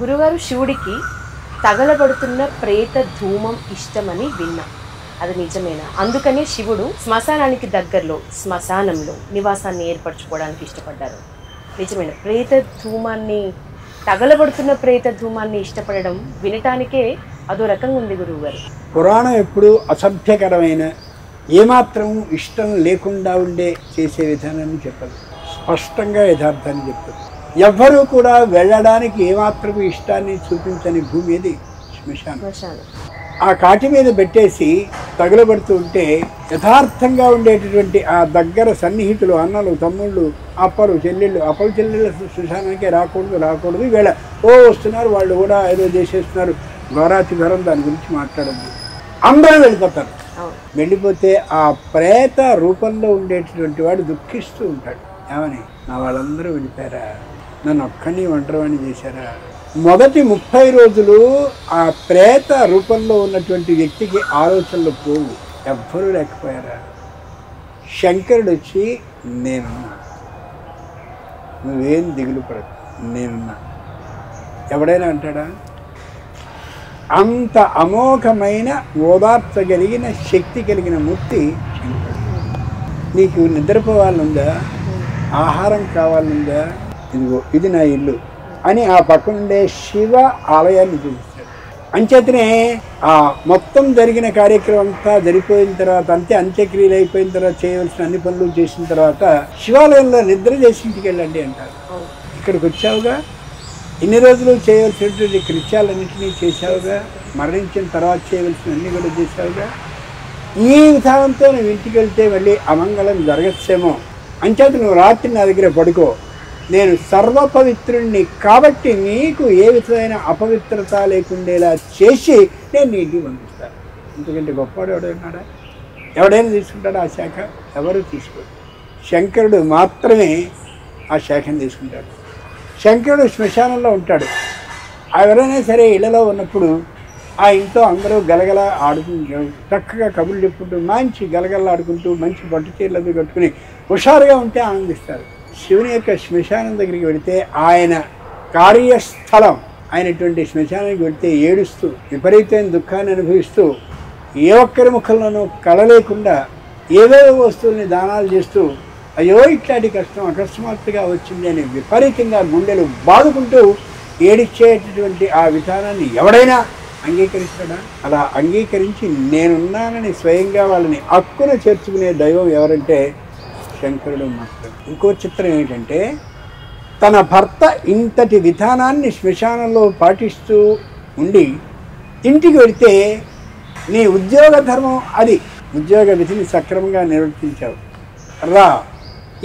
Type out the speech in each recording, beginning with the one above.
గురుగారు శివుడికి తగలబడుతున్న ప్రేత ధూమం ఇష్టమని విన్నా, అది నిజమేనా? అందుకనే శివుడు శ్మశానానికి దగ్గరలో శ్మశానంలో నివాసాన్ని ఏర్పరచుకోవడానికి ఇష్టపడ్డారు. నిజమేనా? ప్రేత ధూమాన్ని, తగలబడుతున్న ప్రేత ధూమాన్ని ఇష్టపడడం వినటానికే అదో రకంగా ఉంది గురువుగారు. పురాణం ఎప్పుడు అసభ్యకరమైన, ఏమాత్రం ఇష్టం లేకుండా ఉండే చేసే విధానాన్ని చెప్పదు, స్పష్టంగా యథార్థాన్ని చెప్తుంది. ఎవ్వరూ కూడా వెళ్ళడానికి ఏమాత్రం ఇష్టాన్ని చూపించని భూమి ఇది శ్మశానం. ఆ కాటి మీద పెట్టేసి తగులబడుతూ ఉంటే యథార్థంగా ఉండేటటువంటి ఆ దగ్గర సన్నిహితులు, అన్నలు, తమ్ముళ్ళు, అప్పలు, చెల్లెళ్ళు, శ్మశానానికే రాకూడదు వీళ్ళ వస్తున్నారు, వాళ్ళు కూడా ఏదో చేసేస్తున్నారు, ఘోరాతి ఘోరం, దాని గురించి మాట్లాడద్దు, అందరూ వెళ్ళిపోతారు. వెళ్ళిపోతే ఆ ప్రేత రూపంలో ఉండేటటువంటి వాడు దుఃఖిస్తూ ఉంటాడు. ఏమని, నా వాళ్ళందరూ వెళ్ళిపోయారా, నన్ను ఒక్కడిని ఒంటరివాణ్ణి చేశారా? మొదటి 30 రోజులు ఆ ప్రేత రూపంలో ఉన్నటువంటి వ్యక్తికి ఆలోచనలు పోవు, ఎవ్వరూ లేకపోయారా? శంకరుడు వచ్చి, నేనున్నా, నువ్వేం దిగులు పడదు, నేనున్నా. ఎవడైనా అంటాడా? అంత అమోఘమైన ఓదార్చగలిగిన శక్తి కలిగిన మూర్తి శంకరుడు. నీకు నిద్రపోవాలనుందా, ఆహారం కావాలనుందా, ఇదిగో ఇది నా ఇల్లు అని ఆ పక్కనుండే శివ ఆలయాన్ని చూపిస్తాడు. అంచేతనే ఆ మొత్తం జరిగిన కార్యక్రమం అంతా జరిగిపోయిన తర్వాత, అంత్యక్రియలు అయిపోయిన తర్వాత, చేయవలసిన అన్ని పనులు చేసిన తర్వాత శివాలయంలో నిద్ర చేసి ఇంటికి వెళ్ళండి అంటారు. ఇక్కడికి వచ్చావుగా, ఇన్ని రోజులు చేయవలసినటువంటి కృత్యాలన్నింటినీ చేశావుగా, మరణించిన తర్వాత చేయవలసిన అన్ని కూడా చేశావుగా, ఈ విధానంతో నువ్వు ఇంటికి వెళ్తే మళ్ళీ అమంగళం జరగచ్చేమో, అంచేత నువ్వు రాత్రి నా దగ్గర పడుకో, నేను సర్వపవిత్రుణ్ణి కాబట్టి నీకు ఏ విధమైన అపవిత్రత లేకుండేలా చేసి నేను నీ ఇంటికి పంపిస్తాను. ఎందుకంటే గొప్పవాడు ఎవడైనాడా? ఎవడైనా తీసుకుంటాడు ఆ శాఖ? ఎవరు తీసుకోడు. శంకరుడు మాత్రమే ఆ శాఖను తీసుకుంటాడు. శంకరుడు శ్మశానంలో ఉంటాడు. ఎవరైనా సరే ఇళ్లలో ఉన్నప్పుడు ఆ ఇంట్లో అందరూ గలగల ఆడుకుంటూ, చక్కగా కబుర్లు చెప్పుకుంటూ, మంచి గలగల ఆడుకుంటూ, మంచి పట్టు చీరలు అవి కట్టుకుని హుషారుగా ఉంటే ఆనందిస్తారు. శివుని యొక్క శ్మశానం దగ్గరికి వెళితే, ఆయన కార్యస్థలం అయినటువంటి శ్మశానానికి వెళితే ఏడుస్తూ, విపరీతమైన దుఃఖాన్ని అనుభవిస్తూ, ఏ ఒక్కరి ముఖంలోనూ కళ లేకుండా ఏవేవో వస్తువుల్ని దానాలు చేస్తూ, అయ్యో ఇట్లాంటి కష్టం అకస్మాత్తుగా వచ్చింది అని విపరీతంగా గుండెలు బాదుకుంటూ ఏడిచ్చేటటువంటి ఆ విధానాన్ని ఎవడైనా అంగీకరిస్తాడా? అలా అంగీకరించి నేనున్నానని స్వయంగా వాళ్ళని హక్కున చేర్చుకునే దైవం ఎవరంటే శంకరుడు మాత్రం. ఇంకో చిత్రం ఏమిటంటే, తన భర్త ఇంతటి విధానాన్ని శ్మశానంలో పాటిస్తూ ఉండి ఇంటికి వెళితే, నీ ఉద్యోగ ధర్మం అది, ఉద్యోగ విధిని సక్రమంగా నిర్వర్తించావు, రా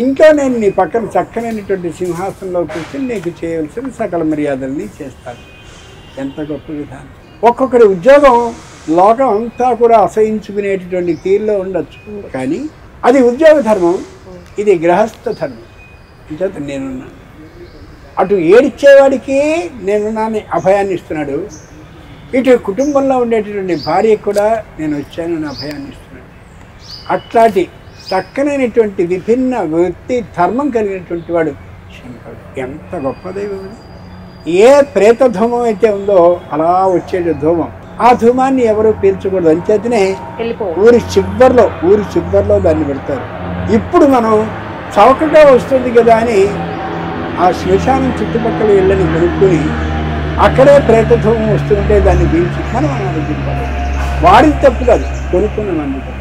ఇంట్లో నేను నీ పక్కన చక్కనైనటువంటి సింహాసనంలో కూర్చొని నీకు చేయవలసిన సకల మర్యాదల్ని చేస్తాను. ఎంత గొప్ప విధానం! ఒక్కొక్కరి ఉద్యోగం లోకం అంతా కూడా అసహించుకునేటటువంటి తీరులో ఉండొచ్చు, కానీ అది ఉద్యోగ ధర్మం, ఇది గృహస్థ ధర్మం. ఇంత నేనున్నా, అటు ఏడిచ్చేవాడికి నేనున్నాని అభయాన్ని ఇస్తున్నాడు, ఇటు కుటుంబంలో ఉండేటటువంటి భార్యకు కూడా నేను వచ్చానని అభయాన్ని ఇస్తున్నాడు. అట్లాంటి చక్కనైనటువంటి విభిన్న వ్యక్తి ధర్మం కలిగినటువంటి వాడు శంకరుడు. ఎంత గొప్ప దైవం! ఏ ప్రేత ధూమం అయితే ఉందో అలా వచ్చేది ధూమం, ఆ ధూమాన్ని ఎవరు పీల్చకూడదు. అంచేతనే ఊరి చివర్లో దాన్ని పెడతారు. ఇప్పుడు మనం చౌకగా వస్తుంది కదా అని ఆ శ్మశానం చుట్టుపక్కల ఇళ్ళని కొనుక్కుని అక్కడే ప్రేత ధూమం వస్తుంటే దాన్ని పీల్చి మనం అనుకుంటాం. వాడికి తప్పు కాదు, కొనుక్కున్నాం అందుకు.